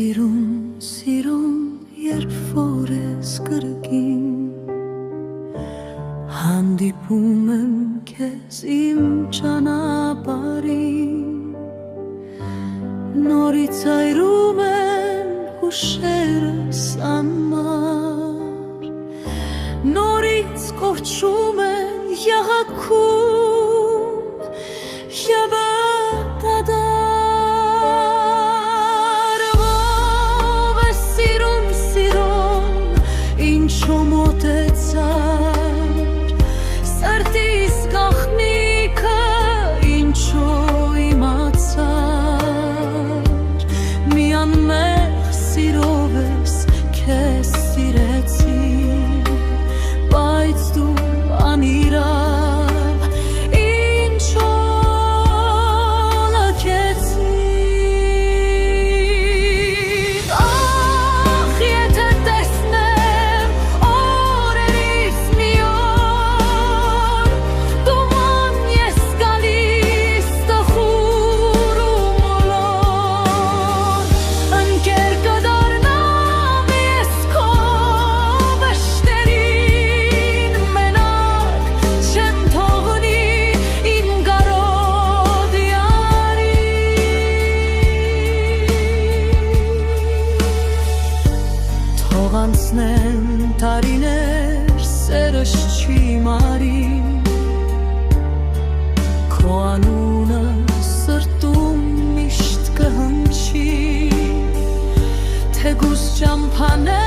Սիրուն երբ որ ես կրկին Հանդիպում եմ քեզ իմ ճանապարհին Նորից այրում են հուշերս անմար Նորից կորչում են եղաքում և դադարվով է սիրում ինչու մոտեցար Սրտիս գաղտնիքը ինչու իմացար Մի անմեղ սիրով ես քեզ սիրեցի Բայց դու անիրավ ինչու լքեցիր Ախ եթե տեսնեմ օրերից մի օր Դուման ես գալիս տխուր ու մոլոր Ընկեր կդառնամ ես քո վշտերին Մենակ չեմ թողնի իմ գարոտ յարին Թող անցնեն տարիներ սերս չի մարին Քո անունը սրտում միշտ կհնչի Թեկուզ ճամփաներ